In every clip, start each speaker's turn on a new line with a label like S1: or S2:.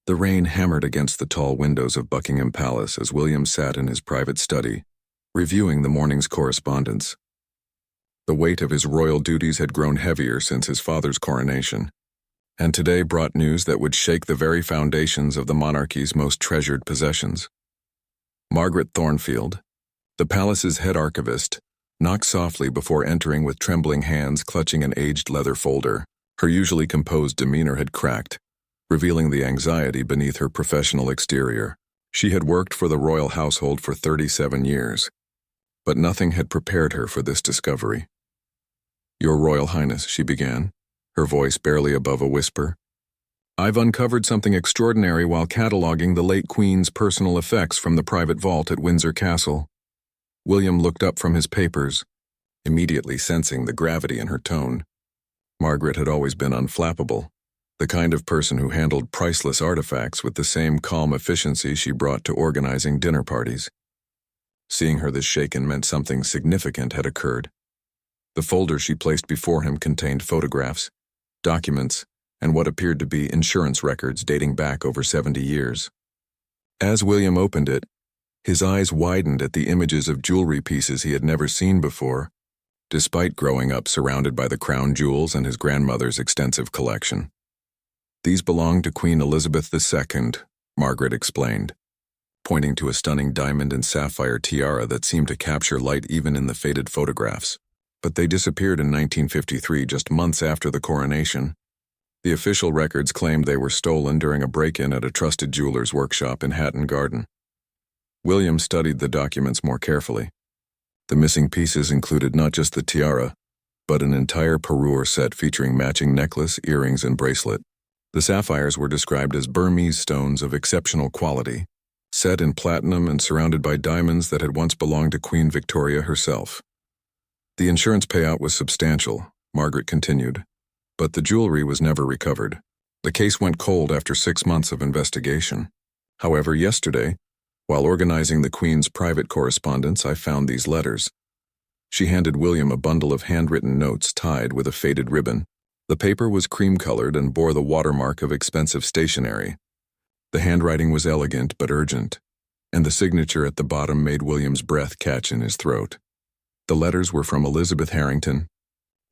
S1: The rain hammered against the tall windows of Buckingham Palace as William sat in his private study, reviewing the morning's correspondence. The weight of his royal duties had grown heavier since his father's coronation, and today brought news that would shake the very foundations of the monarchy's most treasured possessions. Margaret Thornfield, the palace's head archivist, knocked softly before entering with trembling hands clutching an aged leather folder. Her usually composed demeanor had cracked, revealing the anxiety beneath her professional exterior. She had worked for the royal household for 37 years, but nothing had prepared her for this discovery. "Your Royal Highness," she began, her voice barely above a whisper, "I've uncovered something extraordinary while cataloging the late Queen's personal effects from the private vault at Windsor Castle." William looked up from his papers, immediately sensing the gravity in her tone. Margaret had always been unflappable, the kind of person who handled priceless artifacts with the same calm efficiency she brought to organizing dinner parties. Seeing her this shaken meant something significant had occurred. The folder she placed before him contained photographs, documents, and what appeared to be insurance records dating back over 70 years. As William opened it, his eyes widened at the images of jewelry pieces he had never seen before, despite growing up surrounded by the crown jewels and his grandmother's extensive collection. "These belonged to Queen Elizabeth II, Margaret explained, pointing to a stunning diamond and sapphire tiara that seemed to capture light even in the faded photographs. But they disappeared in 1953, just months after the coronation. The official records claimed they were stolen during a break-in at a trusted jeweler's workshop in Hatton Garden." William studied the documents more carefully. The missing pieces included not just the tiara, but an entire parure set featuring matching necklace, earrings, and bracelet. The sapphires were described as Burmese stones of exceptional quality, set in platinum and surrounded by diamonds that had once belonged to Queen Victoria herself. "The insurance payout was substantial," Margaret continued, "but the jewelry was never recovered. The case went cold after 6 months of investigation. However, yesterday, while organizing the Queen's private correspondence, I found these letters." She handed William a bundle of handwritten notes tied with a faded ribbon. The paper was cream-colored and bore the watermark of expensive stationery. The handwriting was elegant but urgent, and the signature at the bottom made William's breath catch in his throat. The letters were from Elizabeth Harrington,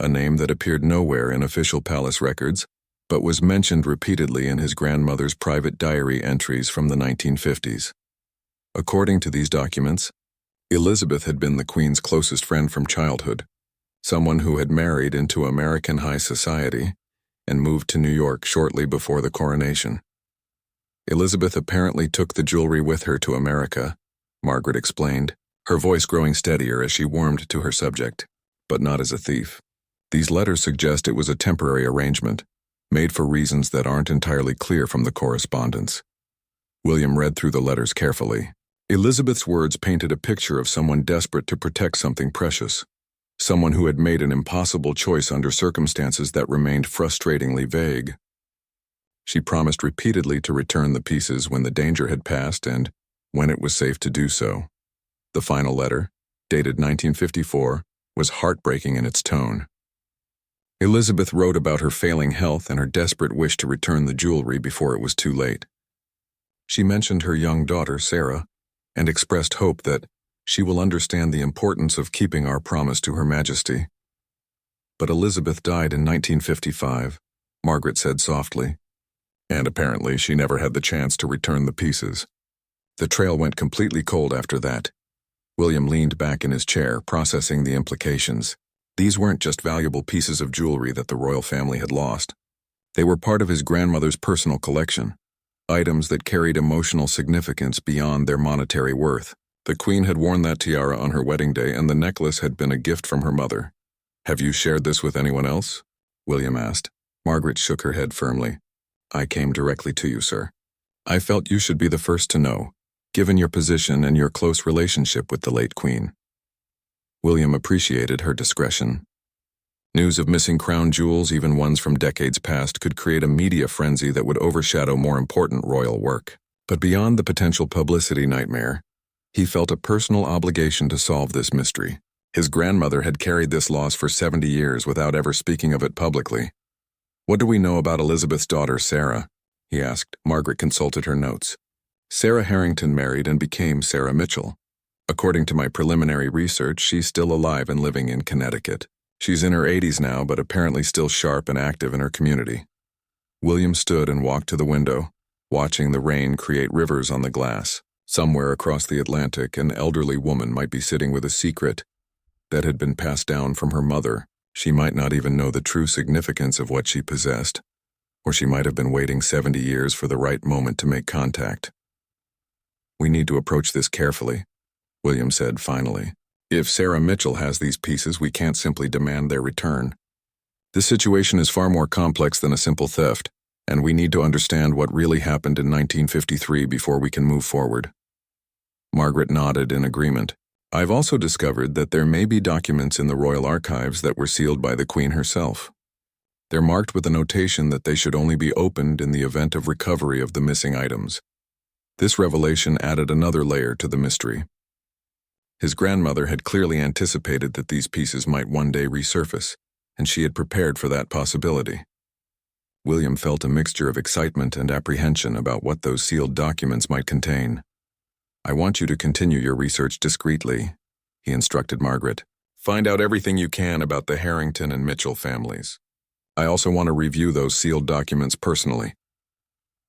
S1: a name that appeared nowhere in official palace records, but was mentioned repeatedly in his grandmother's private diary entries from the 1950s. According to these documents, Elizabeth had been the Queen's closest friend from childhood, someone who had married into American high society and moved to New York shortly before the coronation. Elizabeth apparently took the jewelry with her to America, Margaret explained, her voice growing steadier as she warmed to her subject, but not as a thief. These letters suggest it was a temporary arrangement, made for reasons that aren't entirely clear from the correspondence. William read through the letters carefully. Elizabeth's words painted a picture of someone desperate to protect something precious, someone who had made an impossible choice under circumstances that remained frustratingly vague. She promised repeatedly to return the pieces when the danger had passed and when it was safe to do so. The final letter, dated 1954, was heartbreaking in its tone. Elizabeth wrote about her failing health and her desperate wish to return the jewelry before it was too late. She mentioned her young daughter, Sarah, and expressed hope that she will understand the importance of keeping our promise to Her Majesty. "But Elizabeth died in 1955, Margaret said softly, and apparently she never had the chance to return the pieces. The trail went completely cold after that." William leaned back in his chair, processing the implications. These weren't just valuable pieces of jewelry that the royal family had lost. They were part of his grandmother's personal collection, items that carried emotional significance beyond their monetary worth. The Queen had worn that tiara on her wedding day, and the necklace had been a gift from her mother. "Have you shared this with anyone else?" William asked. Margaret shook her head firmly. "I came directly to you, sir. I felt you should be the first to know, given your position and your close relationship with the late Queen." William appreciated her discretion. News of missing crown jewels, even ones from decades past, could create a media frenzy that would overshadow more important royal work. But beyond the potential publicity nightmare, he felt a personal obligation to solve this mystery. His grandmother had carried this loss for 70 years without ever speaking of it publicly. "What do we know about Elizabeth's daughter, Sarah?" he asked. Margaret consulted her notes. Sarah Harrington married and became Sarah Mitchell. According to my preliminary research, she's still alive and living in Connecticut. She's in her 80s now, but apparently still sharp and active in her community. William stood and walked to the window, watching the rain create rivers on the glass. Somewhere across the Atlantic, an elderly woman might be sitting with a secret that had been passed down from her mother. She might not even know the true significance of what she possessed, or she might have been waiting 70 years for the right moment to make contact. "We need to approach this carefully," William said finally. "If Sarah Mitchell has these pieces, we can't simply demand their return. This situation is far more complex than a simple theft, and we need to understand what really happened in 1953 before we can move forward." Margaret nodded in agreement. "I've also discovered that there may be documents in the Royal Archives that were sealed by the Queen herself. They're marked with a notation that they should only be opened in the event of recovery of the missing items." This revelation added another layer to the mystery. His grandmother had clearly anticipated that these pieces might one day resurface, and she had prepared for that possibility. William felt a mixture of excitement and apprehension about what those sealed documents might contain. "I want you to continue your research discreetly," he instructed Margaret. "Find out everything you can about the Harrington and Mitchell families. I also want to review those sealed documents personally."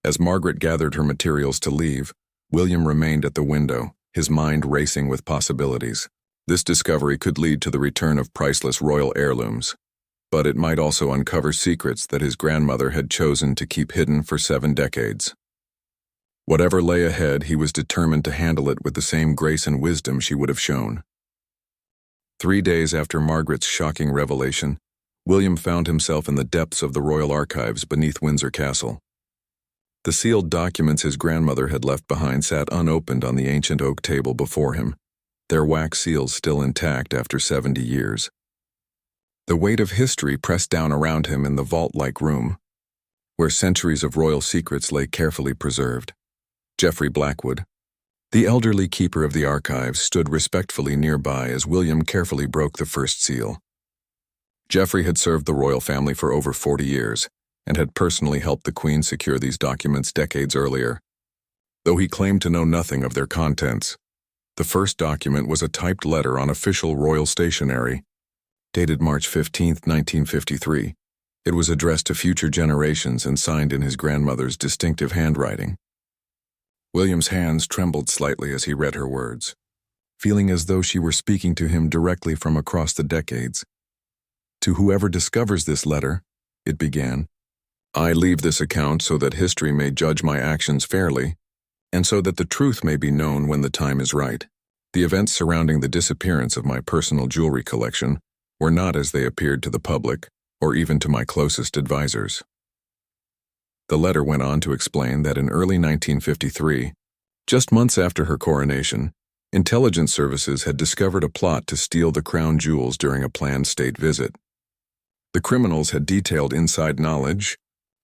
S1: As Margaret gathered her materials to leave, William remained at the window, his mind racing with possibilities. This discovery could lead to the return of priceless royal heirlooms, but it might also uncover secrets that his grandmother had chosen to keep hidden for 7 decades. Whatever lay ahead, he was determined to handle it with the same grace and wisdom she would have shown. 3 days after Margaret's shocking revelation, William found himself in the depths of the Royal Archives beneath Windsor Castle. The sealed documents his grandmother had left behind sat unopened on the ancient oak table before him, their wax seals still intact after 70 years. The weight of history pressed down around him in the vault-like room, where centuries of royal secrets lay carefully preserved. Geoffrey Blackwood, the elderly keeper of the archives, stood respectfully nearby as William carefully broke the first seal. Geoffrey had served the royal family for over 40 years, and had personally helped the Queen secure these documents decades earlier. Though he claimed to know nothing of their contents, the first document was a typed letter on official royal stationery, dated March 15, 1953. It was addressed to future generations and signed in his grandmother's distinctive handwriting. William's hands trembled slightly as he read her words, feeling as though she were speaking to him directly from across the decades. "To whoever discovers this letter," it began, "I leave this account so that history may judge my actions fairly, and so that the truth may be known when the time is right. The events surrounding the disappearance of my personal jewelry collection were not as they appeared to the public, or even to my closest advisors." The letter went on to explain that in early 1953, just months after her coronation, intelligence services had discovered a plot to steal the crown jewels during a planned state visit. The criminals had detailed inside knowledge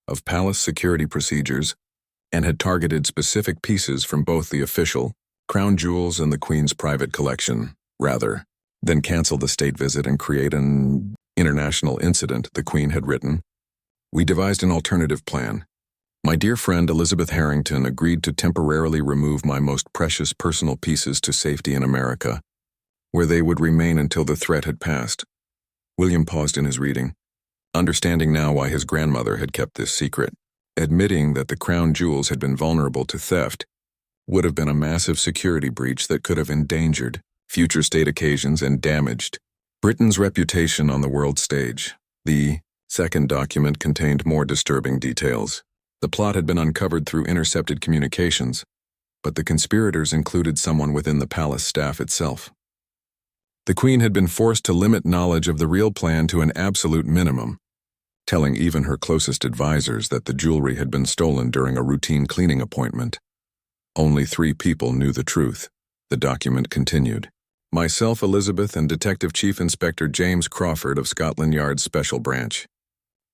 S1: of palace security procedures and had targeted specific pieces from both the official crown jewels and the Queen's private collection, rather than cancel the state visit and create an international incident, the Queen had written. "We devised an alternative plan. My dear friend Elizabeth Harrington agreed to temporarily remove my most precious personal pieces to safety in America, where they would remain until the threat had passed." William paused in his reading, understanding now why his grandmother had kept this secret. Admitting that the crown jewels had been vulnerable to theft would have been a massive security breach that could have endangered future state occasions and damaged Britain's reputation on the world stage. The second document contained more disturbing details. The plot had been uncovered through intercepted communications, but the conspirators included someone within the palace staff itself. The Queen had been forced to limit knowledge of the real plan to an absolute minimum, telling even her closest advisors that the jewelry had been stolen during a routine cleaning appointment. Only 3 people knew the truth. The document continued. "Myself, Elizabeth, and Detective Chief Inspector James Crawford of Scotland Yard's Special Branch.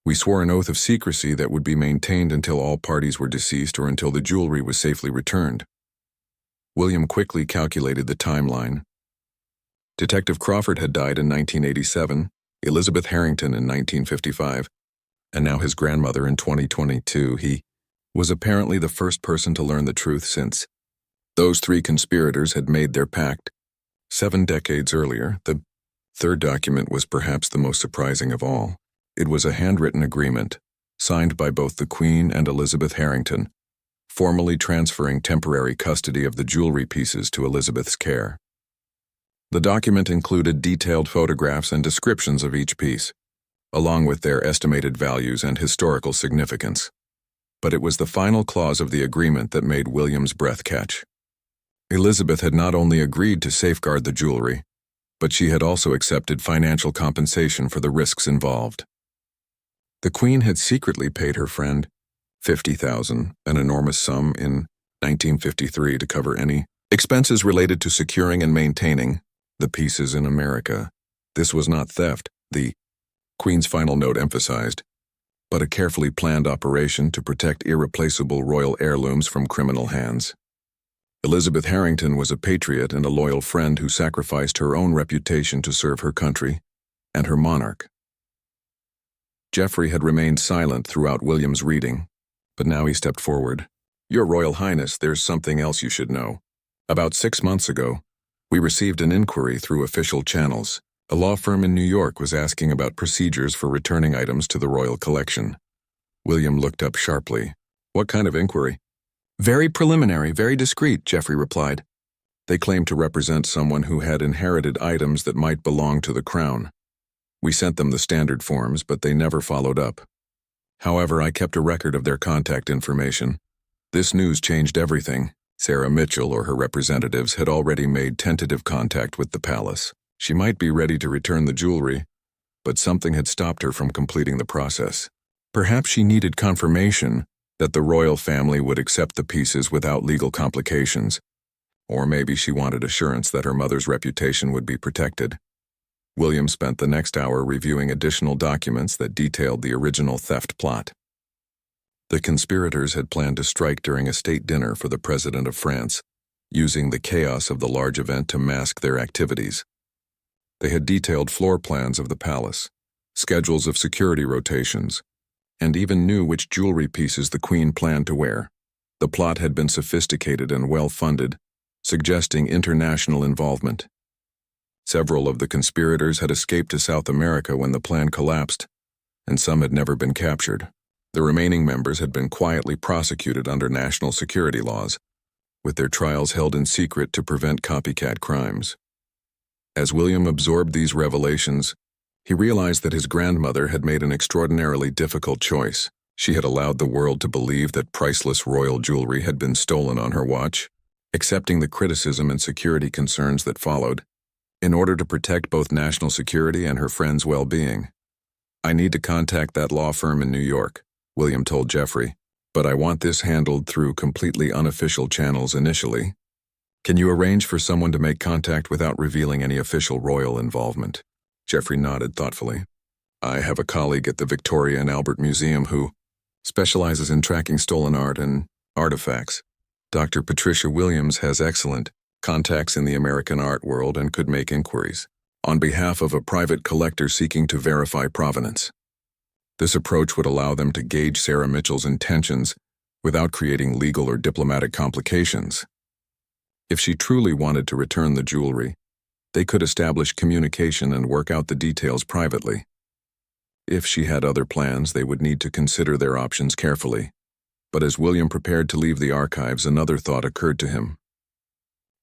S1: We swore an oath of secrecy that would be maintained until all parties were deceased or until the jewelry was safely returned." William quickly calculated the timeline. Detective Crawford had died in 1987, Elizabeth Harrington in 1955, and now his grandmother in 2022. was apparently the first person to learn the truth since those three conspirators had made their pact 7 decades earlier. The third document was perhaps the most surprising of all. It was a handwritten agreement, signed by both the Queen and Elizabeth Harrington, formally transferring temporary custody of the jewelry pieces to Elizabeth's care. The document included detailed photographs and descriptions of each piece, along with their estimated values and historical significance. But it was the final clause of the agreement that made William's breath catch. Elizabeth had not only agreed to safeguard the jewelry, but she had also accepted financial compensation for the risks involved. The Queen had secretly paid her friend $50,000, an enormous sum in 1953, to cover any expenses related to securing and maintaining the pieces in America. This was not theft, the Queen's final note emphasized, but a carefully planned operation to protect irreplaceable royal heirlooms from criminal hands. Elizabeth Harrington was a patriot and a loyal friend who sacrificed her own reputation to serve her country and her monarch. Geoffrey had remained silent throughout William's reading, but now he stepped forward. "Your Royal Highness, there's something else you should know. About 6 months ago, we received an inquiry through official channels. A law firm in New York was asking about procedures for returning items to the royal collection." William looked up sharply. "What kind of inquiry?" "Very preliminary, very discreet," Geoffrey replied. "They claimed to represent someone who had inherited items that might belong to the crown. We sent them the standard forms, but they never followed up. However, I kept a record of their contact information. This news changed everything. Sarah Mitchell or her representatives had already made tentative contact with the palace. She might be ready to return the jewelry, but something had stopped her from completing the process. Perhaps she needed confirmation that the royal family would accept the pieces without legal complications, or maybe she wanted assurance that her mother's reputation would be protected." William spent the next hour reviewing additional documents that detailed the original theft plot. The conspirators had planned to strike during a state dinner for the President of France, using the chaos of the large event to mask their activities. They had detailed floor plans of the palace, schedules of security rotations, and even knew which jewelry pieces the Queen planned to wear. The plot had been sophisticated and well-funded, suggesting international involvement. Several of the conspirators had escaped to South America when the plan collapsed, and some had never been captured. The remaining members had been quietly prosecuted under national security laws, with their trials held in secret to prevent copycat crimes. As William absorbed these revelations, he realized that his grandmother had made an extraordinarily difficult choice. She had allowed the world to believe that priceless royal jewelry had been stolen on her watch, accepting the criticism and security concerns that followed, in order to protect both national security and her friend's well-being. "I need to contact that law firm in New York," William told Geoffrey, "but I want this handled through completely unofficial channels initially. Can you arrange for someone to make contact without revealing any official royal involvement?" Geoffrey nodded thoughtfully. "I have a colleague at the Victoria and Albert Museum who specializes in tracking stolen art and artifacts. Dr. Patricia Williams has excellent contacts in the American art world and could make inquiries on behalf of a private collector seeking to verify provenance. This approach would allow them to gauge Sarah Mitchell's intentions without creating legal or diplomatic complications. If she truly wanted to return the jewelry, they could establish communication and work out the details privately. If she had other plans, they would need to consider their options carefully. But as William prepared to leave the archives, another thought occurred to him.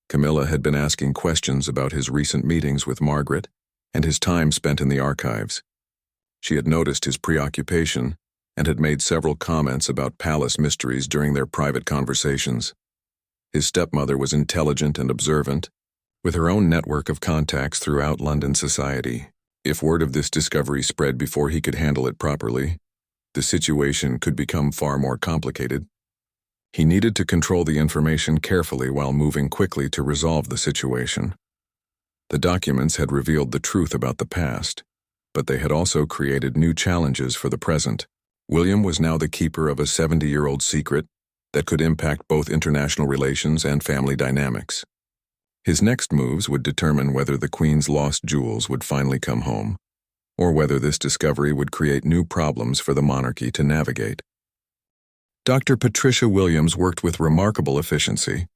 S1: Camilla had been asking questions about his recent meetings with Margaret and his time spent in the archives. She had noticed his preoccupation and had made several comments about palace mysteries during their private conversations. His stepmother was intelligent and observant, with her own network of contacts throughout London society. If word of this discovery spread before he could handle it properly, the situation could become far more complicated. He needed to control the information carefully while moving quickly to resolve the situation. The documents had revealed the truth about the past, but they had also created new challenges for the present. William was now the keeper of a 70-year-old secret that could impact both international relations and family dynamics. His next moves would determine whether the Queen's lost jewels would finally come home, or whether this discovery would create new problems for the monarchy to navigate. Dr. Patricia Williams worked with remarkable efficiency.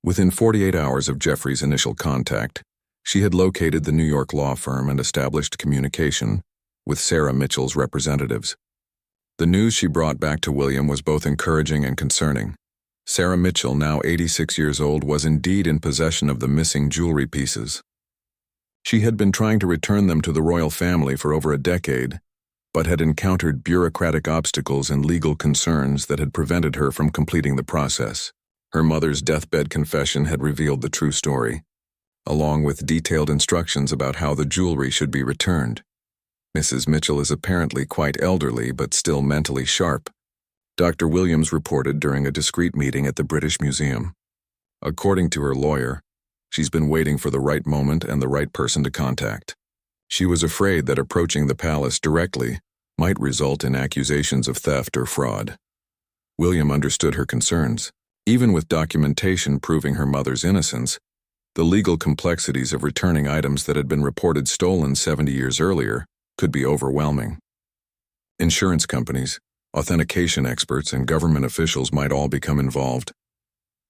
S1: Within 48 hours of Jeffrey's initial contact, she had located the New York law firm and established communication with Sarah Mitchell's representatives. The news she brought back to William was both encouraging and concerning. Sarah Mitchell, now 86 years old, was indeed in possession of the missing jewelry pieces. She had been trying to return them to the royal family for over a decade, but had encountered bureaucratic obstacles and legal concerns that had prevented her from completing the process. Her mother's deathbed confession had revealed the true story, along with detailed instructions about how the jewelry should be returned. Mrs. Mitchell is apparently quite elderly but still mentally sharp, Dr. Williams reported during a discreet meeting at the British Museum. According to her lawyer, she's been waiting for the right moment and the right person to contact. She was afraid that approaching the palace directly might result in accusations of theft or fraud. William understood her concerns. Even with documentation proving her mother's innocence, the legal complexities of returning items that had been reported stolen 70 years earlier could be overwhelming. Insurance companies, authentication experts, and government officials might all become involved,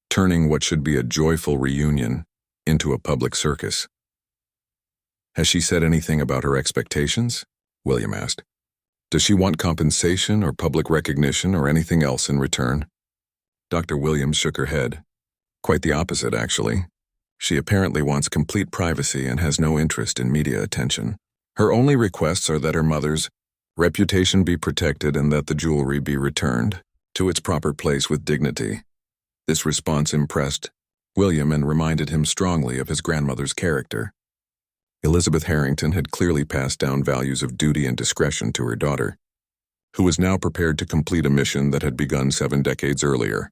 S1: turning what should be a joyful reunion into a public circus. Has she said anything about her expectations? William asked. Does she want compensation or public recognition or anything else in return? Dr. Williams shook her head. Quite the opposite, actually. She apparently wants complete privacy and has no interest in media attention. Her only requests are that her mother's reputation be protected and that the jewelry be returned to its proper place with dignity. This response impressed William and reminded him strongly of his grandmother's character. Elizabeth Harrington had clearly passed down values of duty and discretion to her daughter, who was now prepared to complete a mission that had begun 7 decades earlier.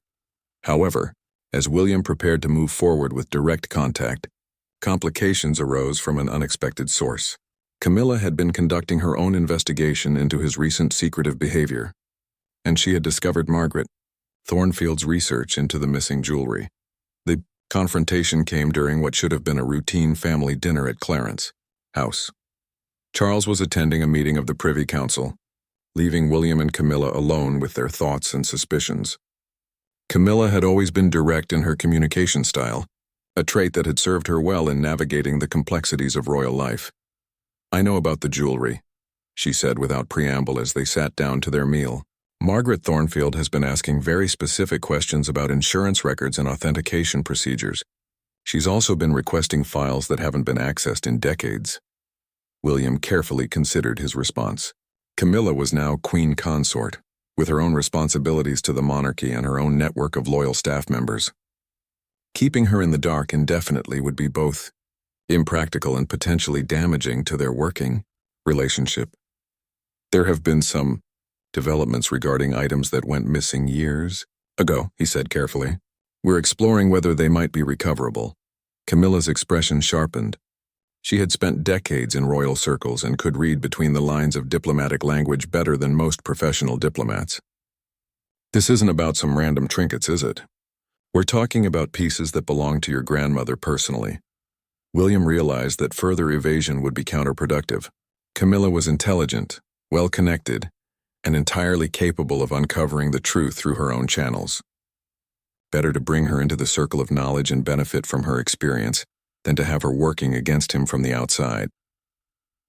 S1: However, as William prepared to move forward with direct contact, complications arose from an unexpected source. Camilla had been conducting her own investigation into his recent secretive behavior, and she had discovered Margaret Thornfield's research into the missing jewelry. The confrontation came during what should have been a routine family dinner at Clarence House. Charles was attending a meeting of the Privy Council, leaving William and Camilla alone with their thoughts and suspicions. Camilla had always been direct in her communication style, a trait that had served her well in navigating the complexities of royal life. I know about the jewelry, she said without preamble as they sat down to their meal. Margaret Thornfield has been asking very specific questions about insurance records and authentication procedures. She's also been requesting files that haven't been accessed in decades. William carefully considered his response. Camilla was now queen consort, with her own responsibilities to the monarchy and her own network of loyal staff members. Keeping her in the dark indefinitely would be both impractical and potentially damaging to their working relationship. There have been some developments regarding items that went missing years ago, he said carefully. We're exploring whether they might be recoverable. Camilla's expression sharpened. She had spent decades in royal circles and could read between the lines of diplomatic language better than most professional diplomats. This isn't about some random trinkets, is it? We're talking about pieces that belong to your grandmother personally. William realized that further evasion would be counterproductive. Camilla was intelligent, well-connected, and entirely capable of uncovering the truth through her own channels. Better to bring her into the circle of knowledge and benefit from her experience than to have her working against him from the outside.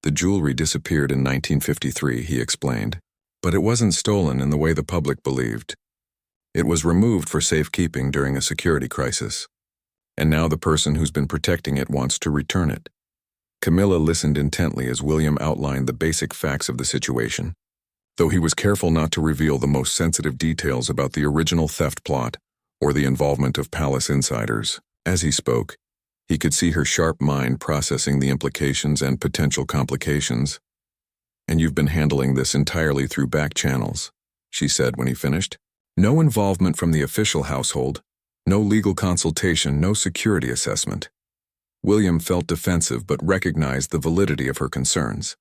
S1: The jewelry disappeared in 1953, he explained, but it wasn't stolen in the way the public believed. It was removed for safekeeping during a security crisis, and now the person who's been protecting it wants to return it. Camilla listened intently as William outlined the basic facts of the situation, though he was careful not to reveal the most sensitive details about the original theft plot or the involvement of palace insiders. As he spoke, he could see her sharp mind processing the implications and potential complications. And you've been handling this entirely through back channels, she said when he finished. No involvement from the official household, no legal consultation, no security assessment. William felt defensive but recognized the validity of her concerns.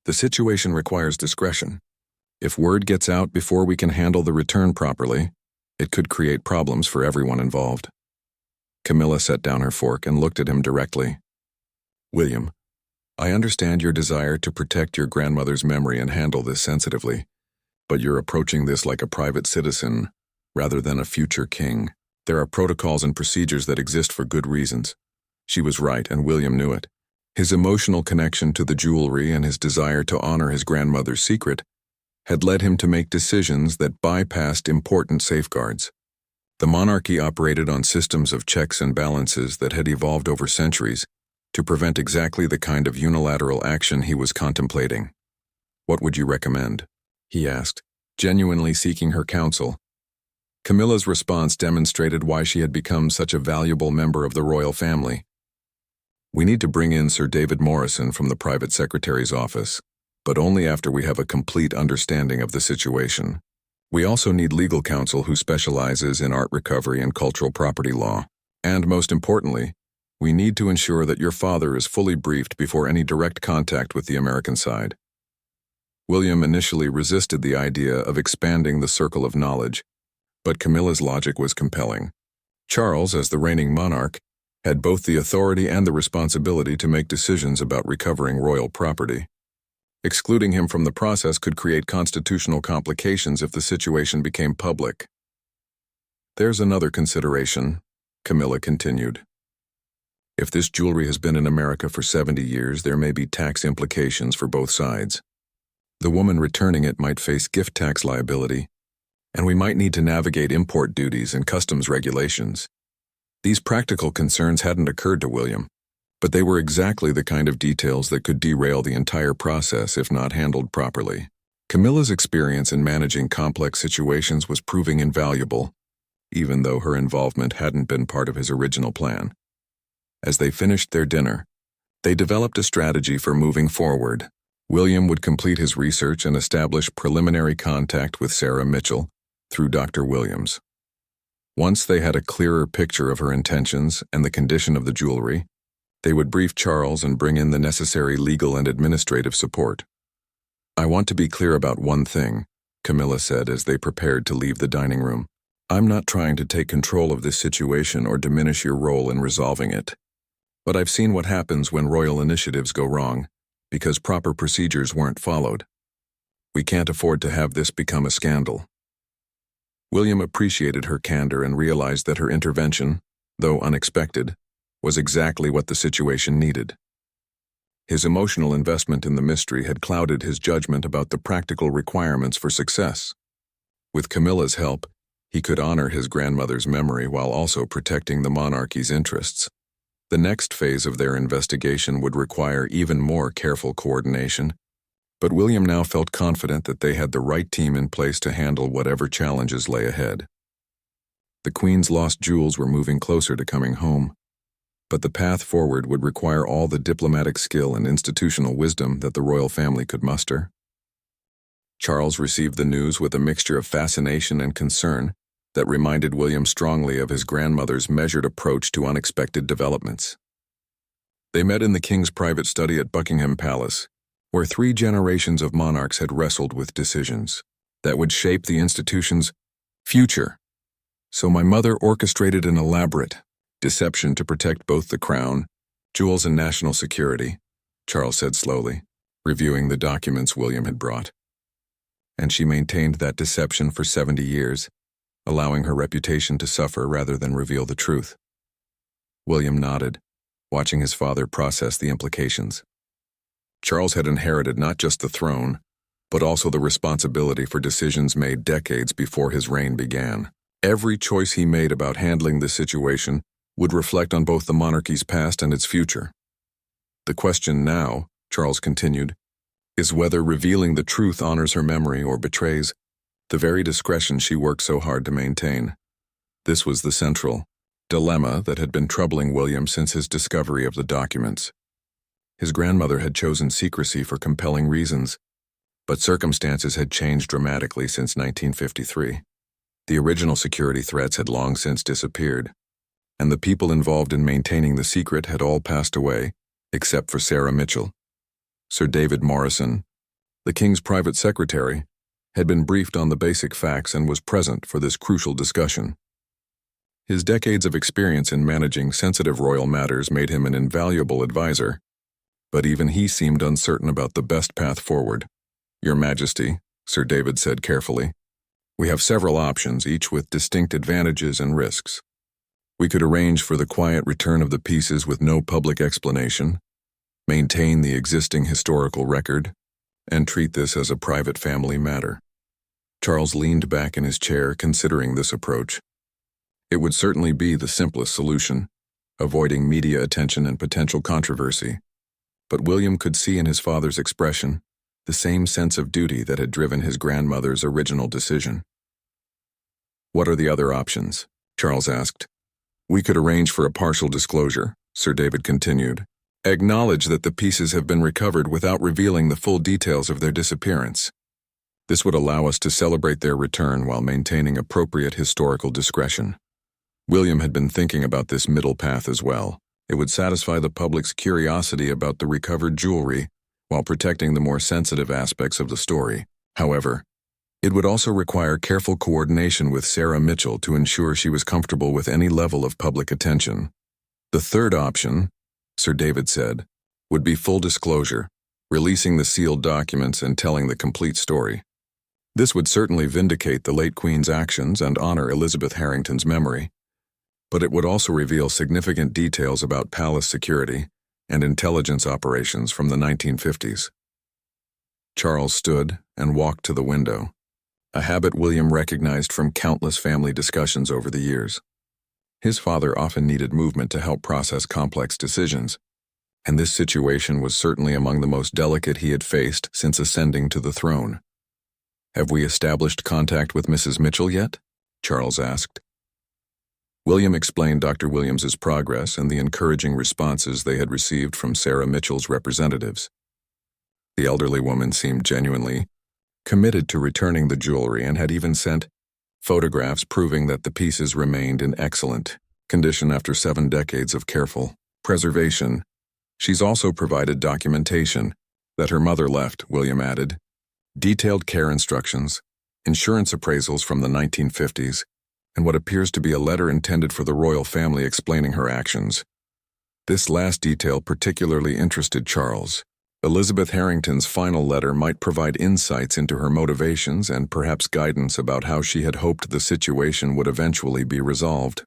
S1: The situation requires discretion. If word gets out before we can handle the return properly, it could create problems for everyone involved. Camilla set down her fork and looked at him directly. William, I understand your desire to protect your grandmother's memory and handle this sensitively, but you're approaching this like a private citizen rather than a future king. There are protocols and procedures that exist for good reasons. She was right, and William knew it. His emotional connection to the jewelry and his desire to honor his grandmother's secret had led him to make decisions that bypassed important safeguards. The monarchy operated on systems of checks and balances that had evolved over centuries to prevent exactly the kind of unilateral action he was contemplating. "What would you recommend?" he asked, genuinely seeking her counsel. Camilla's response demonstrated why she had become such a valuable member of the royal family. "We need to bring in Sir David Morrison from the private secretary's office, but only after we have a complete understanding of the situation. We also need legal counsel who specializes in art recovery and cultural property law. And most importantly, we need to ensure that your father is fully briefed before any direct contact with the American side." William initially resisted the idea of expanding the circle of knowledge, but Camilla's logic was compelling. Charles, as the reigning monarch, had both the authority and the responsibility to make decisions about recovering royal property. Excluding him from the process could create constitutional complications if the situation became public. "There's another consideration," Camilla continued. "If this jewelry has been in America for 70 years, there may be tax implications for both sides. The woman returning it might face gift tax liability, and we might need to navigate import duties and customs regulations." These practical concerns hadn't occurred to William, but they were exactly the kind of details that could derail the entire process if not handled properly. Camilla's experience in managing complex situations was proving invaluable, even though her involvement hadn't been part of his original plan. As they finished their dinner, they developed a strategy for moving forward. William would complete his research and establish preliminary contact with Sarah Mitchell through Dr. Williams. Once they had a clearer picture of her intentions and the condition of the jewelry, they would brief Charles and bring in the necessary legal and administrative support. "I want to be clear about one thing," Camilla said as they prepared to leave the dining room. "I'm not trying to take control of this situation or diminish your role in resolving it. But I've seen what happens when royal initiatives go wrong, because proper procedures weren't followed. We can't afford to have this become a scandal." William appreciated her candor and realized that her intervention, though unexpected, was exactly what the situation needed. His emotional investment in the mystery had clouded his judgment about the practical requirements for success. With Camilla's help, he could honor his grandmother's memory while also protecting the monarchy's interests. The next phase of their investigation would require even more careful coordination, but William now felt confident that they had the right team in place to handle whatever challenges lay ahead. The Queen's lost jewels were moving closer to coming home, but the path forward would require all the diplomatic skill and institutional wisdom that the royal family could muster. Charles received the news with a mixture of fascination and concern that reminded William strongly of his grandmother's measured approach to unexpected developments. They met in the king's private study at Buckingham Palace, where 3 generations of monarchs had wrestled with decisions that would shape the institution's future. "So my mother orchestrated an elaborate deception to protect both the crown, jewels, and national security," Charles said slowly, reviewing the documents William had brought. "And she maintained that deception for 70 years, allowing her reputation to suffer rather than reveal the truth." William nodded, watching his father process the implications. Charles had inherited not just the throne, but also the responsibility for decisions made decades before his reign began. Every choice he made about handling the situation would reflect on both the monarchy's past and its future. "The question now," Charles continued, "is whether revealing the truth honors her memory or betrays the very discretion she worked so hard to maintain." This was the central dilemma that had been troubling William since his discovery of the documents. His grandmother had chosen secrecy for compelling reasons, but circumstances had changed dramatically since 1953. The original security threats had long since disappeared, and the people involved in maintaining the secret had all passed away, except for Sarah Mitchell. Sir David Morrison, the king's private secretary, had been briefed on the basic facts and was present for this crucial discussion. His decades of experience in managing sensitive royal matters made him an invaluable advisor, but even he seemed uncertain about the best path forward. "Your Majesty," Sir David said carefully. "We have several options, each with distinct advantages and risks. We could arrange for the quiet return of the pieces with no public explanation, maintain the existing historical record, and treat this as a private family matter." Charles leaned back in his chair, considering this approach. It would certainly be the simplest solution, avoiding media attention and potential controversy. But William could see in his father's expression the same sense of duty that had driven his grandmother's original decision. "What are the other options?" Charles asked. "We could arrange for a partial disclosure," Sir David continued. "Acknowledge that the pieces have been recovered without revealing the full details of their disappearance. This would allow us to celebrate their return while maintaining appropriate historical discretion." William had been thinking about this middle path as well. It would satisfy the public's curiosity about the recovered jewelry while protecting the more sensitive aspects of the story. However, it would also require careful coordination with Sarah Mitchell to ensure she was comfortable with any level of public attention. The third option, Sir David said, would be full disclosure, releasing the sealed documents and telling the complete story. This would certainly vindicate the late Queen's actions and honor Elizabeth Harrington's memory, but it would also reveal significant details about palace security and intelligence operations from the 1950s. Charles stood and walked to the window, a habit William recognized from countless family discussions over the years. His father often needed movement to help process complex decisions, and this situation was certainly among the most delicate he had faced since ascending to the throne. "Have we established contact with Mrs. Mitchell yet?" Charles asked. William explained Dr. Williams's progress and the encouraging responses they had received from Sarah Mitchell's representatives. The elderly woman seemed genuinely committed to returning the jewelry and had even sent photographs proving that the pieces remained in excellent condition after 7 decades of careful preservation. She's also provided documentation that her mother left, William added, detailed care instructions, insurance appraisals from the 1950s, and what appears to be a letter intended for the royal family explaining her actions. This last detail particularly interested Charles. Elizabeth Harrington's final letter might provide insights into her motivations and perhaps guidance about how she had hoped the situation would eventually be resolved.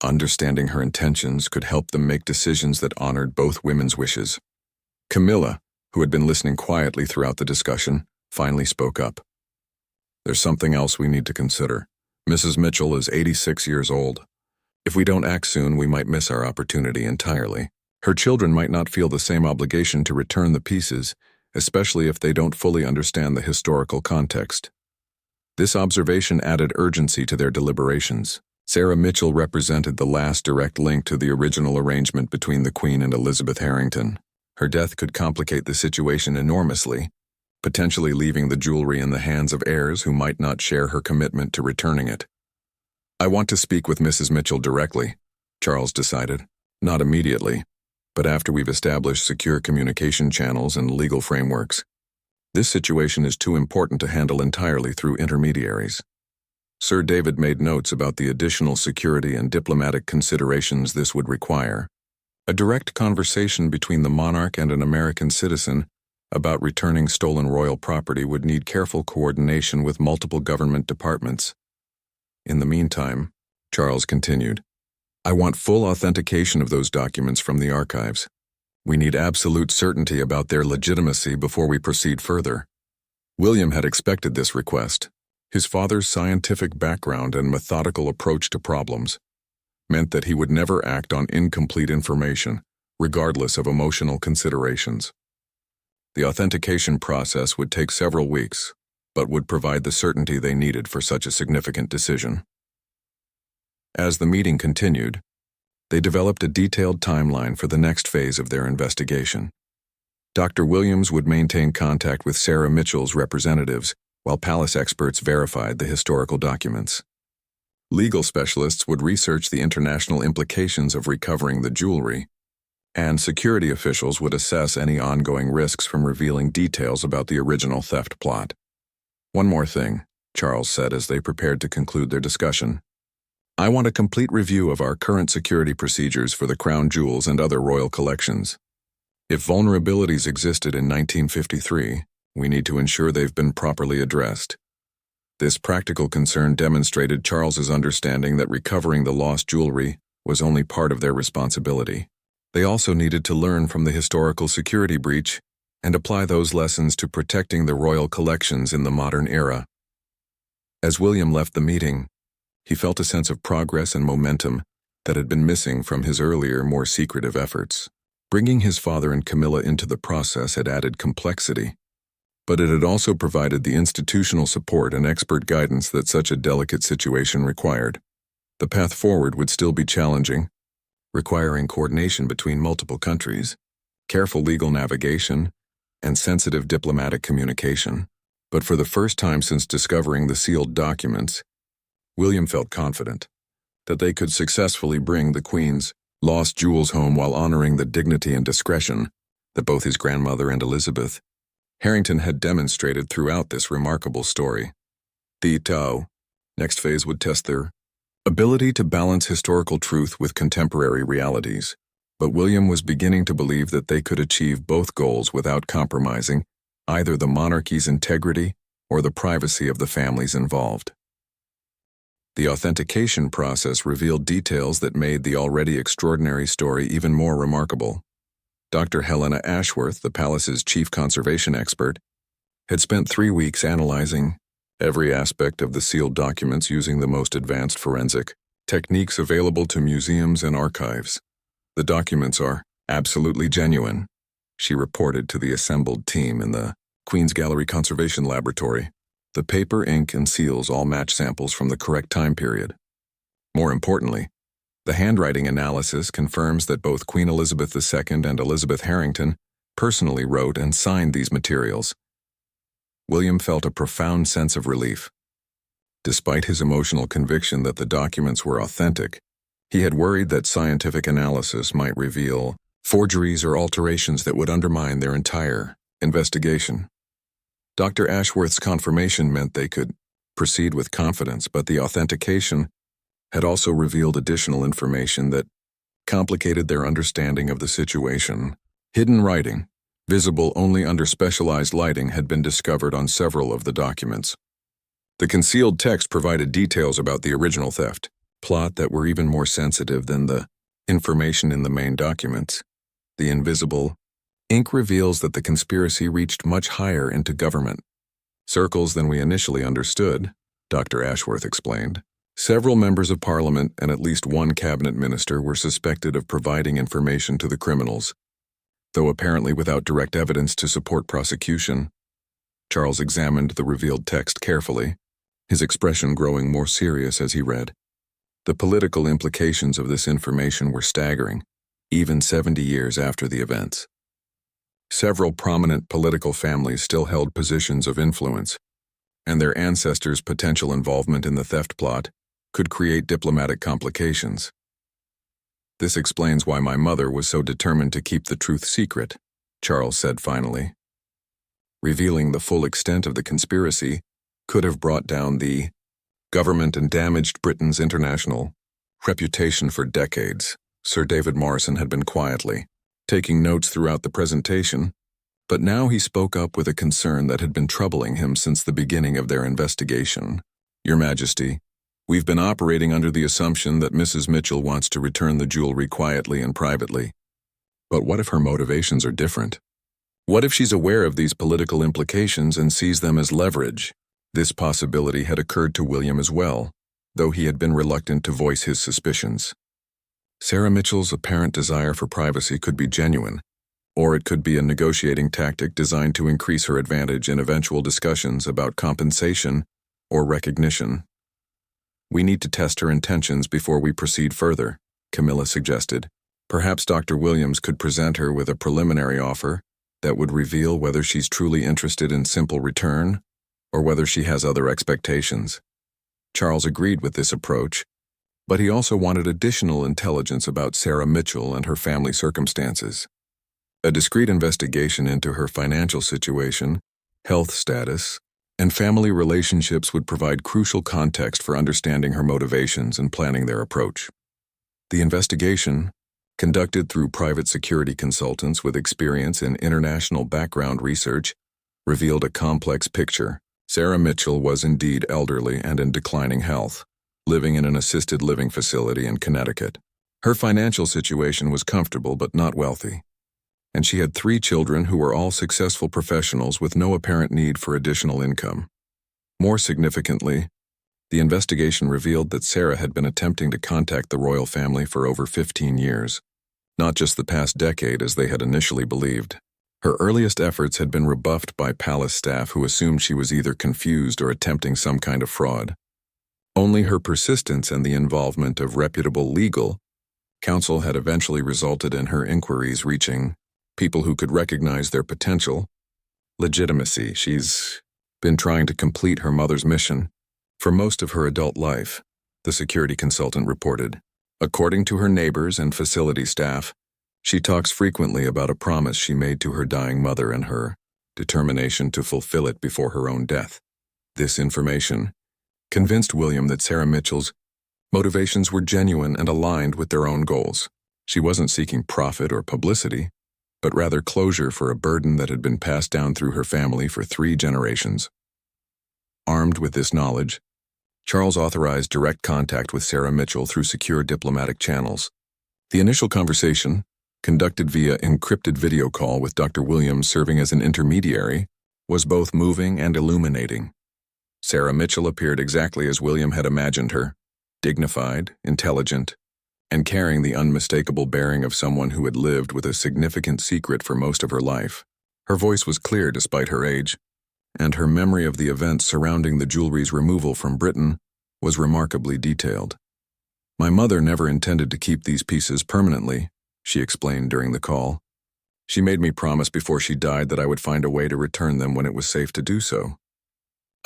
S1: Understanding her intentions could help them make decisions that honored both women's wishes. Camilla, who had been listening quietly throughout the discussion, finally spoke up. "There's something else we need to consider. Mrs. Mitchell is 86 years old. If we don't act soon, we might miss our opportunity entirely. Her children might not feel the same obligation to return the pieces, especially if they don't fully understand the historical context." This observation added urgency to their deliberations. Sarah Mitchell represented the last direct link to the original arrangement between the Queen and Elizabeth Harrington. Her death could complicate the situation enormously, potentially leaving the jewelry in the hands of heirs who might not share her commitment to returning it. "I want to speak with Mrs. Mitchell directly," Charles decided. "Not immediately, but after we've established secure communication channels and legal frameworks. This situation is too important to handle entirely through intermediaries." Sir David made notes about the additional security and diplomatic considerations this would require. A direct conversation between the monarch and an American citizen about returning stolen royal property would need careful coordination with multiple government departments. "In the meantime," Charles continued, "I want full authentication of those documents from the archives. We need absolute certainty about their legitimacy before we proceed further." William had expected this request. His father's scientific background and methodical approach to problems meant that he would never act on incomplete information, regardless of emotional considerations. The authentication process would take several weeks, but would provide the certainty they needed for such a significant decision. As the meeting continued, they developed a detailed timeline for the next phase of their investigation. Dr. Williams would maintain contact with Sarah Mitchell's representatives, while palace experts verified the historical documents. Legal specialists would research the international implications of recovering the jewelry, and security officials would assess any ongoing risks from revealing details about the original theft plot. "One more thing," Charles said as they prepared to conclude their discussion. "I want a complete review of our current security procedures for the crown jewels and other royal collections. If vulnerabilities existed in 1953, We need to ensure they've been properly addressed. This practical concern demonstrated Charles's understanding that recovering the lost jewelry was only part of their responsibility. They also needed to learn from the historical security breach and apply those lessons to protecting the royal collections in the modern era. As William left the meeting, he felt a sense of progress and momentum that had been missing from his earlier, more secretive efforts. Bringing his father and Camilla into the process had added complexity, but it had also provided the institutional support and expert guidance that such a delicate situation required. The path forward would still be challenging, requiring coordination between multiple countries, careful legal navigation, and sensitive diplomatic communication. But for the first time since discovering the sealed documents, William felt confident that they could successfully bring the Queen's lost jewels home while honoring the dignity and discretion that both his grandmother and Elizabeth Harrington had demonstrated throughout this remarkable story. The next phase would test their ability to balance historical truth with contemporary realities. But William was beginning to believe that they could achieve both goals without compromising either the monarchy's integrity or the privacy of the families involved. The authentication process revealed details that made the already extraordinary story even more remarkable. Dr. Helena Ashworth, the palace's chief conservation expert, had spent 3 weeks analyzing every aspect of the sealed documents using the most advanced forensic techniques available to museums and archives. "The documents are absolutely genuine," she reported to the assembled team in the Queen's Gallery Conservation Laboratory. "The paper, ink, and seals all match samples from the correct time period. More importantly, the handwriting analysis confirms that both Queen Elizabeth II and Elizabeth Harrington personally wrote and signed these materials." William felt a profound sense of relief. Despite his emotional conviction that the documents were authentic, he had worried that scientific analysis might reveal forgeries or alterations that would undermine their entire investigation. Dr. Ashworth's confirmation meant they could proceed with confidence, but the authentication had also revealed additional information that complicated their understanding of the situation. Hidden writing, visible only under specialized lighting, had been discovered on several of the documents. The concealed text provided details about the original theft plot that were even more sensitive than the information in the main documents. The invisible ink reveals that the conspiracy reached much higher into government circles than we initially understood, Dr. Ashworth explained. Several members of Parliament and at least one cabinet minister were suspected of providing information to the criminals, though apparently without direct evidence to support prosecution. Charles examined the revealed text carefully, his expression growing more serious as he read. The political implications of this information were staggering, even 70 years after the events. Several prominent political families still held positions of influence, and their ancestors' potential involvement in the theft plot could create diplomatic complications. "This explains why my mother was so determined to keep the truth secret," Charles said finally. Revealing the full extent of the conspiracy could have brought down the government and damaged Britain's international reputation for decades. Sir David Morrison had been quietly taking notes throughout the presentation, but now he spoke up with a concern that had been troubling him since the beginning of their investigation. "Your Majesty, we've been operating under the assumption that Mrs. Mitchell wants to return the jewelry quietly and privately. But what if her motivations are different? What if she's aware of these political implications and sees them as leverage?" This possibility had occurred to William as well, though he had been reluctant to voice his suspicions. Sarah Mitchell's apparent desire for privacy could be genuine, or it could be a negotiating tactic designed to increase her advantage in eventual discussions about compensation or recognition. "We need to test her intentions before we proceed further," Camilla suggested. "Perhaps Dr. Williams could present her with a preliminary offer that would reveal whether she's truly interested in simple return or whether she has other expectations." Charles agreed with this approach, but he also wanted additional intelligence about Sarah Mitchell and her family circumstances. A discreet investigation into her financial situation, health status, and family relationships would provide crucial context for understanding her motivations and planning their approach. The investigation, conducted through private security consultants with experience in international background research, revealed a complex picture. Sarah Mitchell was indeed elderly and in declining health, living in an assisted living facility in Connecticut. Her financial situation was comfortable but not wealthy, and she had 3 children who were all successful professionals with no apparent need for additional income. More significantly, the investigation revealed that Sarah had been attempting to contact the royal family for over 15 years, not just the past decade as they had initially believed. Her earliest efforts had been rebuffed by palace staff who assumed she was either confused or attempting some kind of fraud. Only her persistence and the involvement of reputable legal counsel had eventually resulted in her inquiries reaching people who could recognize their potential legitimacy. She's been trying to complete her mother's mission for most of her adult life, the security consultant reported. According to her neighbors and facility staff, she talks frequently about a promise she made to her dying mother and her determination to fulfill it before her own death. This information convinced William that Sarah Mitchell's motivations were genuine and aligned with their own goals. She wasn't seeking profit or publicity, but rather closure for a burden that had been passed down through her family for 3 generations. Armed with this knowledge, Charles authorized direct contact with Sarah Mitchell through secure diplomatic channels. The initial conversation, conducted via encrypted video call with Dr. Williams serving as an intermediary, was both moving and illuminating. Sarah Mitchell appeared exactly as William had imagined her, dignified, intelligent, and carrying the unmistakable bearing of someone who had lived with a significant secret for most of her life. Her voice was clear despite her age, and her memory of the events surrounding the jewelry's removal from Britain was remarkably detailed. "My mother never intended to keep these pieces permanently," she explained during the call. "She made me promise before she died that I would find a way to return them when it was safe to do so.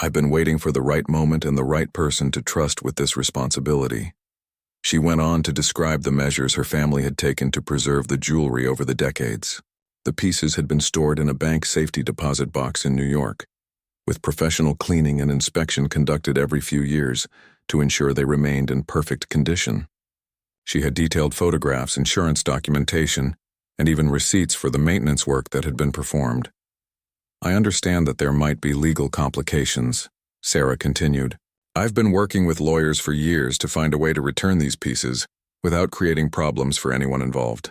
S1: I've been waiting for the right moment and the right person to trust with this responsibility." She went on to describe the measures her family had taken to preserve the jewelry over the decades. The pieces had been stored in a bank safety deposit box in New York, with professional cleaning and inspection conducted every few years to ensure they remained in perfect condition. She had detailed photographs, insurance documentation, and even receipts for the maintenance work that had been performed. "I understand that there might be legal complications," Sarah continued. "I've been working with lawyers for years to find a way to return these pieces without creating problems for anyone involved.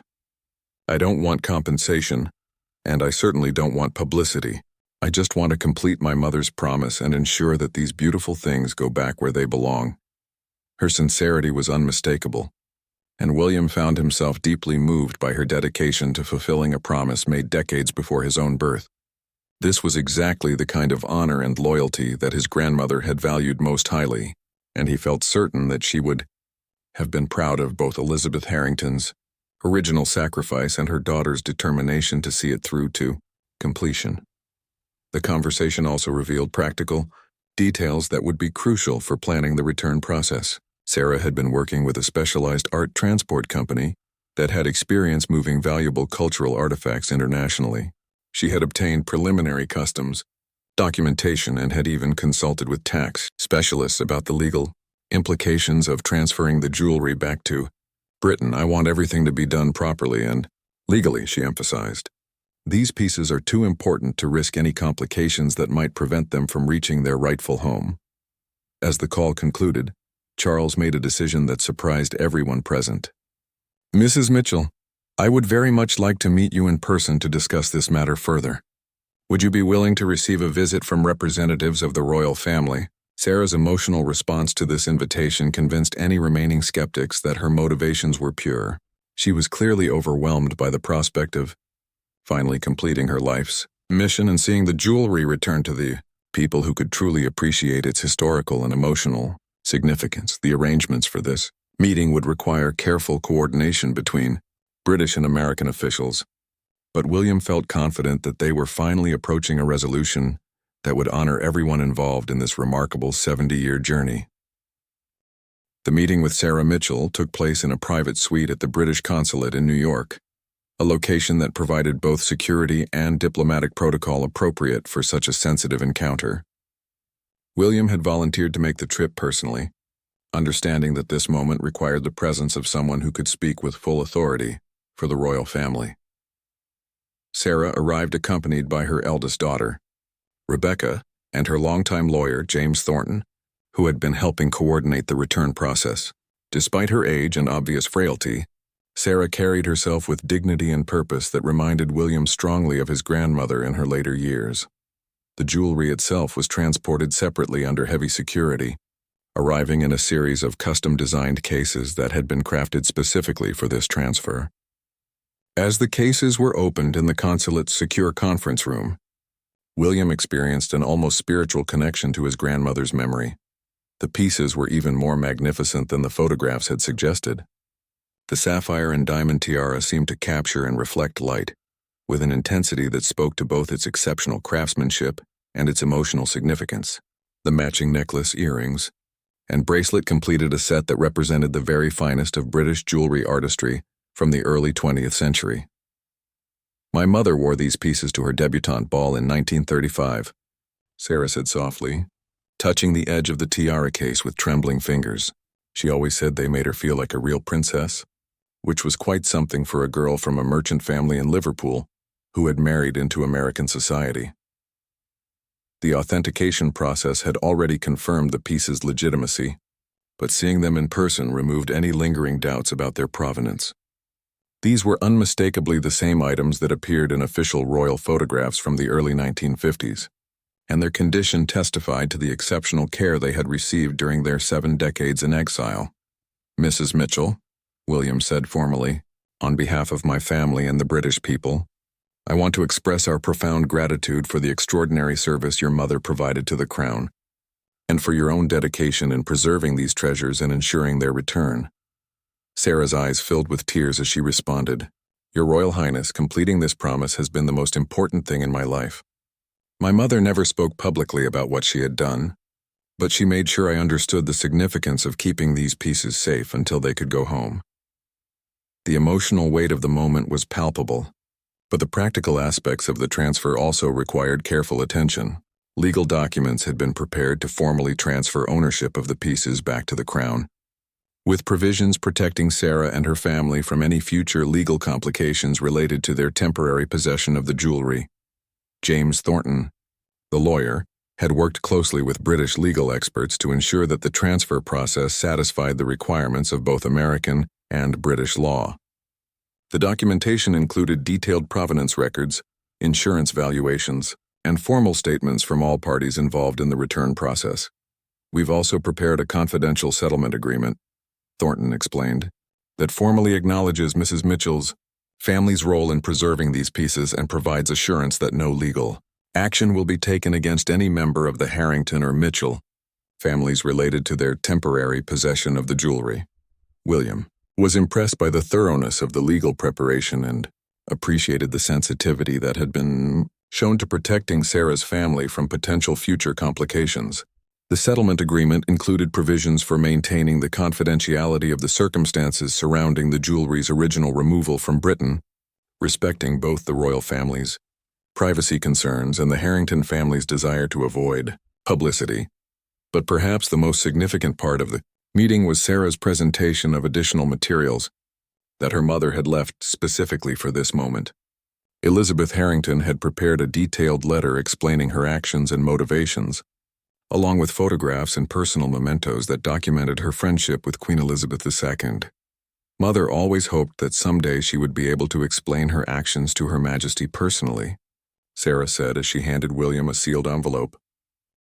S1: I don't want compensation, and I certainly don't want publicity. I just want to complete my mother's promise and ensure that these beautiful things go back where they belong." Her sincerity was unmistakable, and William found himself deeply moved by her dedication to fulfilling a promise made decades before his own birth. This was exactly the kind of honor and loyalty that his grandmother had valued most highly, and he felt certain that she would have been proud of both Elizabeth Harrington's original sacrifice and her daughter's determination to see it through to completion. The conversation also revealed practical details that would be crucial for planning the return process. Sarah had been working with a specialized art transport company that had experience moving valuable cultural artifacts internationally. She had obtained preliminary customs documentation and had even consulted with tax specialists about the legal implications of transferring the jewelry back to Britain. "I want everything to be done properly and legally," she emphasized. "These pieces are too important to risk any complications that might prevent them from reaching their rightful home." As the call concluded, Charles made a decision that surprised everyone present. "Mrs. Mitchell, I would very much like to meet you in person to discuss this matter further. Would you be willing to receive a visit from representatives of the royal family?" Sarah's emotional response to this invitation convinced any remaining skeptics that her motivations were pure. She was clearly overwhelmed by the prospect of finally completing her life's mission and seeing the jewelry returned to the people who could truly appreciate its historical and emotional significance. The arrangements for this meeting would require careful coordination between British and American officials, but William felt confident that they were finally approaching a resolution that would honor everyone involved in this remarkable 70-year journey. The meeting with Sarah Mitchell took place in a private suite at the British consulate in New York, a location that provided both security and diplomatic protocol appropriate for such a sensitive encounter. William had volunteered to make the trip personally, understanding that this moment required the presence of someone who could speak with full authority for the royal family. Sarah arrived accompanied by her eldest daughter, Rebecca, and her longtime lawyer, James Thornton, who had been helping coordinate the return process. Despite her age and obvious frailty, Sarah carried herself with dignity and purpose that reminded William strongly of his grandmother in her later years. The jewelry itself was transported separately under heavy security, arriving in a series of custom-designed cases that had been crafted specifically for this transfer. As the cases were opened in the consulate's secure conference room, William experienced an almost spiritual connection to his grandmother's memory. The pieces were even more magnificent than the photographs had suggested. The sapphire and diamond tiara seemed to capture and reflect light, with an intensity that spoke to both its exceptional craftsmanship and its emotional significance. The matching necklace, earrings, and bracelet completed a set that represented the very finest of British jewelry artistry from the early 20th century. "My mother wore these pieces to her debutante ball in 1935, Sarah said softly, touching the edge of the tiara case with trembling fingers. She always said they made her feel like a real princess, which was quite something for a girl from a merchant family in Liverpool who had married into American society. The authentication process had already confirmed the pieces' legitimacy, but seeing them in person removed any lingering doubts about their provenance. These were unmistakably the same items that appeared in official royal photographs from the early 1950s, and their condition testified to the exceptional care they had received during their 7 decades in exile. "Mrs. Mitchell," William said formally, "on behalf of my family and the British people, I want to express our profound gratitude for the extraordinary service your mother provided to the Crown, and for your own dedication in preserving these treasures and ensuring their return." Sarah's eyes filled with tears as she responded, "Your Royal Highness, completing this promise has been the most important thing in my life. My mother never spoke publicly about what she had done, but she made sure I understood the significance of keeping these pieces safe until they could go home." The emotional weight of the moment was palpable, but the practical aspects of the transfer also required careful attention. Legal documents had been prepared to formally transfer ownership of the pieces back to the Crown, with provisions protecting Sarah and her family from any future legal complications related to their temporary possession of the jewelry. James Thornton, the lawyer, had worked closely with British legal experts to ensure that the transfer process satisfied the requirements of both American and British law. The documentation included detailed provenance records, insurance valuations, and formal statements from all parties involved in the return process. "We've also prepared a confidential settlement agreement," Thornton explained, "that formally acknowledges Mrs. Mitchell's family's role in preserving these pieces and provides assurance that no legal action will be taken against any member of the Harrington or Mitchell families related to their temporary possession of the jewelry." William was impressed by the thoroughness of the legal preparation and appreciated the sensitivity that had been shown to protecting Sarah's family from potential future complications. The settlement agreement included provisions for maintaining the confidentiality of the circumstances surrounding the jewelry's original removal from Britain, respecting both the royal family's privacy concerns and the Harrington family's desire to avoid publicity. But perhaps the most significant part of the meeting was Sarah's presentation of additional materials that her mother had left specifically for this moment. Elizabeth Harrington had prepared a detailed letter explaining her actions and motivations, along with photographs and personal mementos that documented her friendship with Queen Elizabeth II. Mother always hoped that someday she would be able to explain her actions to Her Majesty personally, Sarah said as she handed William a sealed envelope.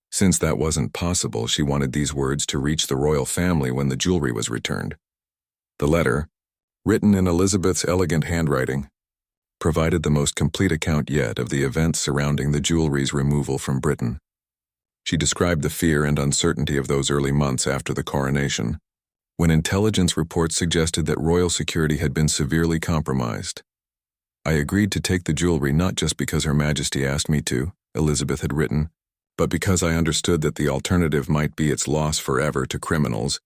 S1: Since that wasn't possible, she wanted these words to reach the royal family when the jewelry was returned. The letter, written in Elizabeth's elegant handwriting, provided the most complete account yet of the events surrounding the jewelry's removal from Britain. She described the fear and uncertainty of those early months after the coronation, when intelligence reports suggested that royal security had been severely compromised. "I agreed to take the jewelry not just because Her Majesty asked me to," Elizabeth had written, "but because I understood that the alternative might be its loss forever to criminals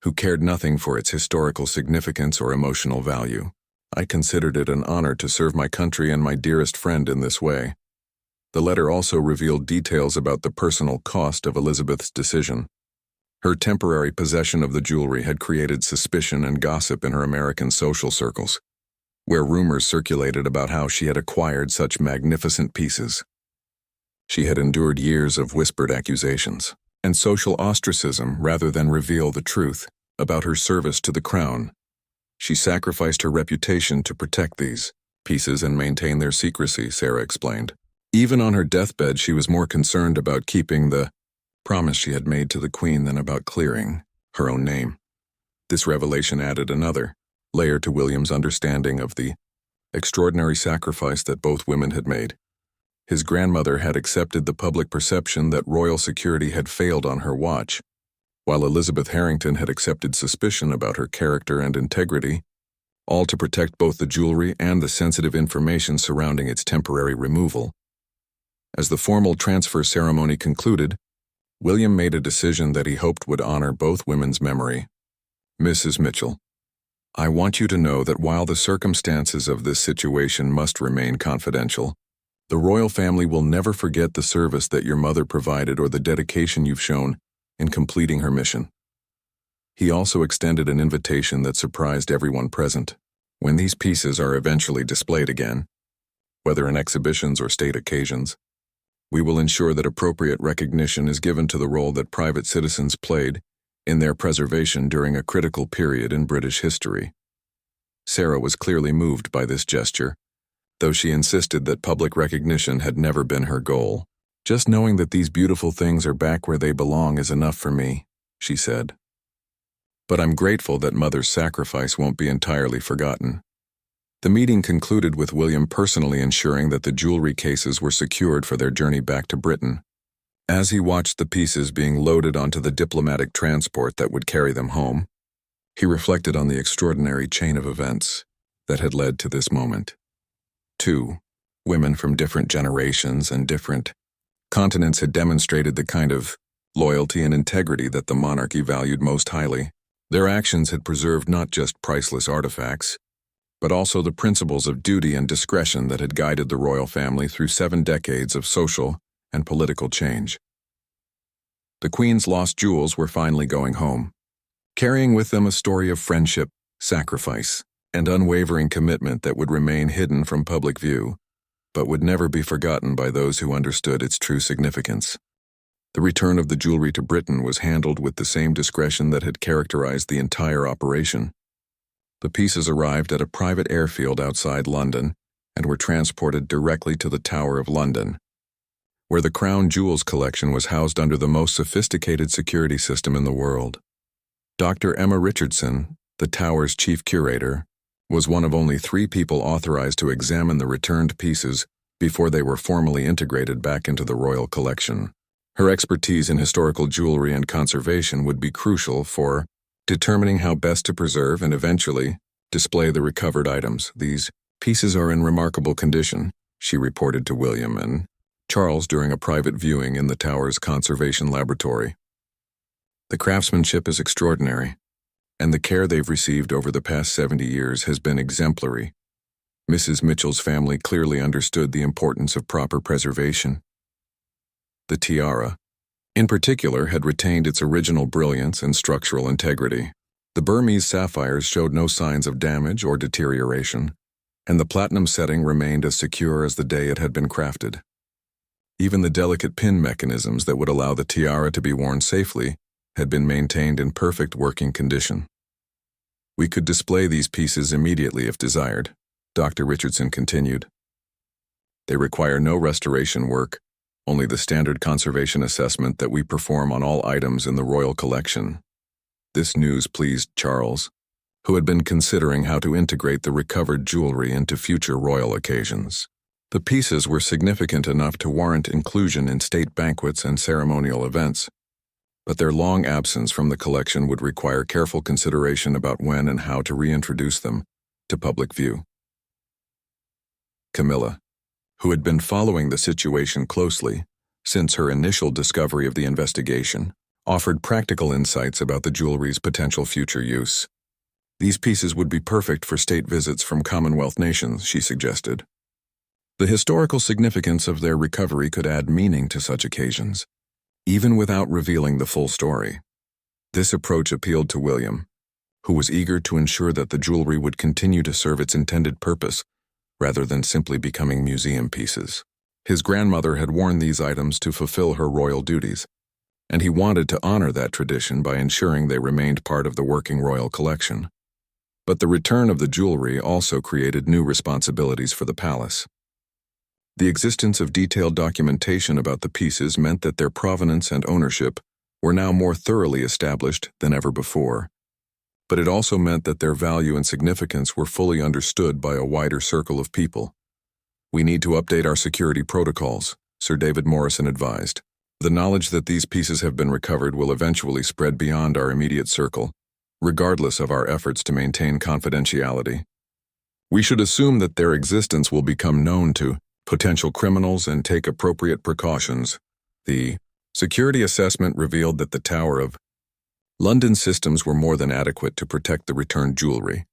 S1: who cared nothing for its historical significance or emotional value. I considered it an honor to serve my country and my dearest friend in this way." The letter also revealed details about the personal cost of Elizabeth's decision. Her temporary possession of the jewelry had created suspicion and gossip in her American social circles, where rumors circulated about how she had acquired such magnificent pieces. She had endured years of whispered accusations and social ostracism rather than reveal the truth about her service to the crown. She sacrificed her reputation to protect these pieces and maintain their secrecy, Sarah explained. Even on her deathbed, she was more concerned about keeping the promise she had made to the queen than about clearing her own name. This revelation added another layer to William's understanding of the extraordinary sacrifice that both women had made. His grandmother had accepted the public perception that royal security had failed on her watch, while Elizabeth Harrington had accepted suspicion about her character and integrity, all to protect both the jewelry and the sensitive information surrounding its temporary removal. As the formal transfer ceremony concluded, William made a decision that he hoped would honor both women's memory. Mrs. Mitchell, I want you to know that while the circumstances of this situation must remain confidential, the royal family will never forget the service that your mother provided or the dedication you've shown in completing her mission. He also extended an invitation that surprised everyone present. When these pieces are eventually displayed again, whether in exhibitions or state occasions, we will ensure that appropriate recognition is given to the role that private citizens played in their preservation during a critical period in British history. Sarah was clearly moved by this gesture, though she insisted that public recognition had never been her goal. Just knowing that these beautiful things are back where they belong is enough for me, she said. But I'm grateful that Mother's sacrifice won't be entirely forgotten. The meeting concluded with William personally ensuring that the jewelry cases were secured for their journey back to Britain. As he watched the pieces being loaded onto the diplomatic transport that would carry them home, he reflected on the extraordinary chain of events that had led to this moment. Two women from different generations and different continents had demonstrated the kind of loyalty and integrity that the monarchy valued most highly. Their actions had preserved not just priceless artifacts, but also the principles of duty and discretion that had guided the royal family through 7 decades of social and political change. The Queen's lost jewels were finally going home, carrying with them a story of friendship, sacrifice, and unwavering commitment that would remain hidden from public view, but would never be forgotten by those who understood its true significance. The return of the jewelry to Britain was handled with the same discretion that had characterized the entire operation. The pieces arrived at a private airfield outside London and were transported directly to the Tower of London, where the Crown Jewels collection was housed under the most sophisticated security system in the world. Dr. Emma Richardson, the Tower's chief curator, was one of only 3 people authorized to examine the returned pieces before they were formally integrated back into the royal collection. Her expertise in historical jewelry and conservation would be crucial for determining how best to preserve and eventually display the recovered items. These pieces are in remarkable condition, she reported to William and Charles during a private viewing in the Tower's conservation laboratory. The craftsmanship is extraordinary, and the care they've received over the past 70 years has been exemplary. Mrs. Mitchell's family clearly understood the importance of proper preservation. The tiara, in particular, had retained its original brilliance and structural integrity. The Burmese sapphires showed no signs of damage or deterioration, and the platinum setting remained as secure as the day it had been crafted. Even the delicate pin mechanisms that would allow the tiara to be worn safely had been maintained in perfect working condition. We could display these pieces immediately if desired, Dr. Richardson continued. They require no restoration work, only the standard conservation assessment that we perform on all items in the royal collection. This news pleased Charles, who had been considering how to integrate the recovered jewelry into future royal occasions. The pieces were significant enough to warrant inclusion in state banquets and ceremonial events, but their long absence from the collection would require careful consideration about when and how to reintroduce them to public view. Camilla, who had been following the situation closely since her initial discovery of the investigation, offered practical insights about the jewelry's potential future use. These pieces would be perfect for state visits from Commonwealth nations, she suggested. The historical significance of their recovery could add meaning to such occasions, even without revealing the full story. This approach appealed to William, who was eager to ensure that the jewelry would continue to serve its intended purpose rather than simply becoming museum pieces. His grandmother had worn these items to fulfill her royal duties, and he wanted to honor that tradition by ensuring they remained part of the working royal collection. But the return of the jewelry also created new responsibilities for the palace. The existence of detailed documentation about the pieces meant that their provenance and ownership were now more thoroughly established than ever before. But it also meant that their value and significance were fully understood by a wider circle of people. "We need to update our security protocols," Sir David Morrison advised. "The knowledge that these pieces have been recovered will eventually spread beyond our immediate circle, regardless of our efforts to maintain confidentiality. We should assume that their existence will become known to potential criminals and take appropriate precautions." The security assessment revealed that the Tower of London systems were more than adequate to protect the returned jewelry,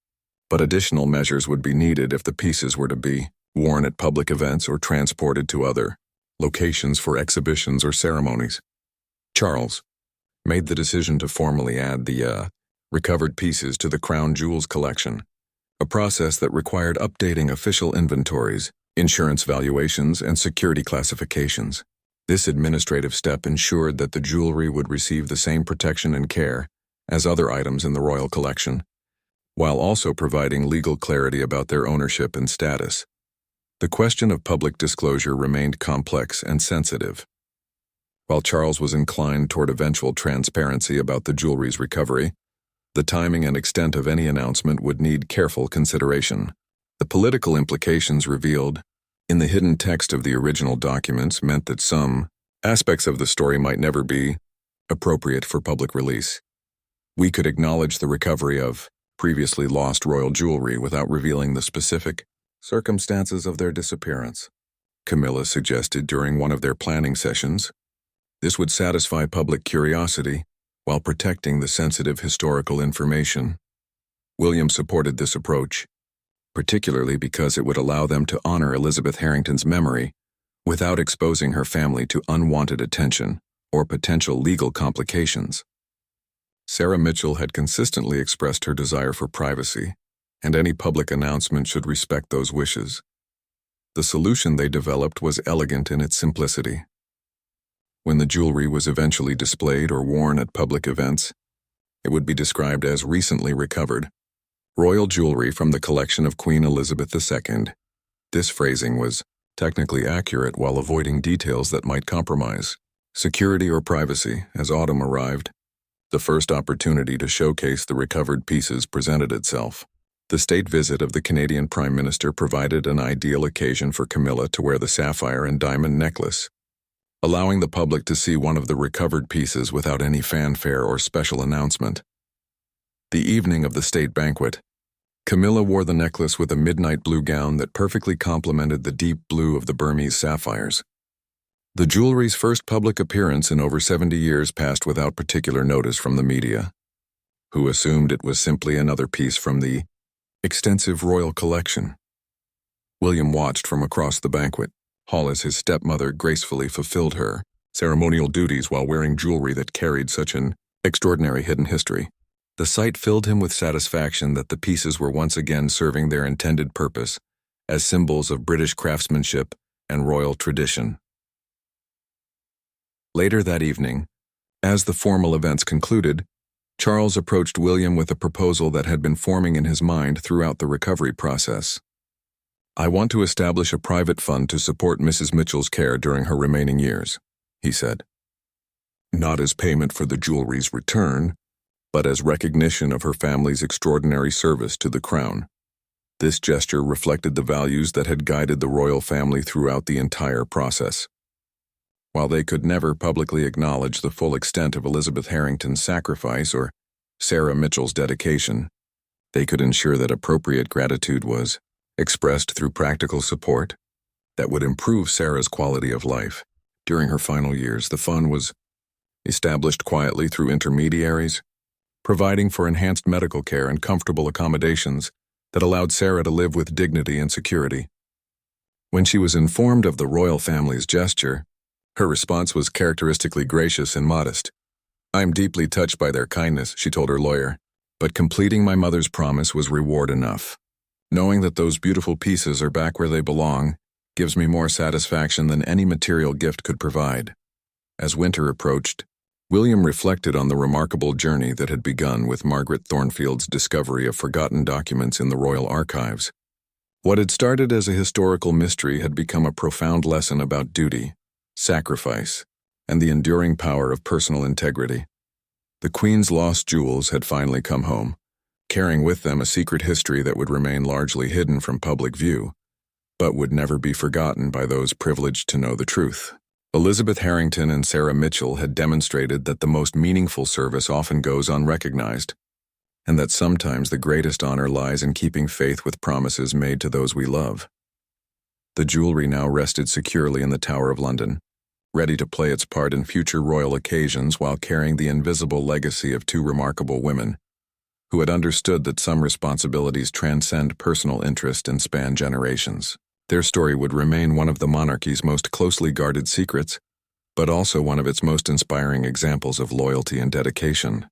S1: but additional measures would be needed if the pieces were to be worn at public events or transported to other locations for exhibitions or ceremonies. Charles made the decision to formally add the recovered pieces to the Crown Jewels collection, a process that required updating official inventories, insurance valuations, and security classifications. This administrative step ensured that the jewelry would receive the same protection and care as other items in the royal collection, while also providing legal clarity about their ownership and status. The question of public disclosure remained complex and sensitive. While Charles was inclined toward eventual transparency about the jewelry's recovery, the timing and extent of any announcement would need careful consideration. The political implications revealed in the hidden text of the original documents meant that some aspects of the story might never be appropriate for public release. We could acknowledge the recovery of previously lost royal jewelry without revealing the specific circumstances of their disappearance, Camilla suggested during one of their planning sessions. This would satisfy public curiosity while protecting the sensitive historical information. William supported this approach, particularly because it would allow them to honor Elizabeth Harrington's memory without exposing her family to unwanted attention or potential legal complications. Sarah Mitchell had consistently expressed her desire for privacy, and any public announcement should respect those wishes. The solution they developed was elegant in its simplicity. When the jewelry was eventually displayed or worn at public events, it would be described as recently recovered royal jewelry from the collection of Queen Elizabeth II. This phrasing was technically accurate while avoiding details that might compromise security or privacy. As autumn arrived, the first opportunity to showcase the recovered pieces presented itself. The state visit of the Canadian Prime Minister provided an ideal occasion for Camilla to wear the sapphire and diamond necklace, allowing the public to see one of the recovered pieces without any fanfare or special announcement. The evening of the state banquet, Camilla wore the necklace with a midnight blue gown that perfectly complemented the deep blue of the Burmese sapphires. The jewelry's first public appearance in over 70 years passed without particular notice from the media, who assumed it was simply another piece from the extensive royal collection. William watched from across the banquet hall as his stepmother gracefully fulfilled her ceremonial duties while wearing jewelry that carried such an extraordinary hidden history. The sight filled him with satisfaction that the pieces were once again serving their intended purpose as symbols of British craftsmanship and royal tradition. Later that evening, as the formal events concluded, Charles approached William with a proposal that had been forming in his mind throughout the recovery process. "I want to establish a private fund to support Mrs. Mitchell's care during her remaining years," he said. "Not as payment for the jewelry's return, but as recognition of her family's extraordinary service to the crown." This gesture reflected the values that had guided the royal family throughout the entire process. While they could never publicly acknowledge the full extent of Elizabeth Harrington's sacrifice or Sarah Mitchell's dedication, they could ensure that appropriate gratitude was expressed through practical support that would improve Sarah's quality of life. During her final years, the fund was established quietly through intermediaries, providing for enhanced medical care and comfortable accommodations that allowed Sarah to live with dignity and security. When she was informed of the royal family's gesture, her response was characteristically gracious and modest. "I'm deeply touched by their kindness," she told her lawyer, "but completing my mother's promise was reward enough. Knowing that those beautiful pieces are back where they belong gives me more satisfaction than any material gift could provide." As winter approached, William reflected on the remarkable journey that had begun with Margaret Thornfield's discovery of forgotten documents in the royal archives. What had started as a historical mystery had become a profound lesson about duty, sacrifice, and the enduring power of personal integrity. The Queen's lost jewels had finally come home, carrying with them a secret history that would remain largely hidden from public view, but would never be forgotten by those privileged to know the truth. Elizabeth Harrington and Sarah Mitchell had demonstrated that the most meaningful service often goes unrecognized, and that sometimes the greatest honor lies in keeping faith with promises made to those we love. The jewelry now rested securely in the Tower of London, ready to play its part in future royal occasions while carrying the invisible legacy of two remarkable women, who had understood that some responsibilities transcend personal interest and span generations. Their story would remain one of the monarchy's most closely guarded secrets, but also one of its most inspiring examples of loyalty and dedication.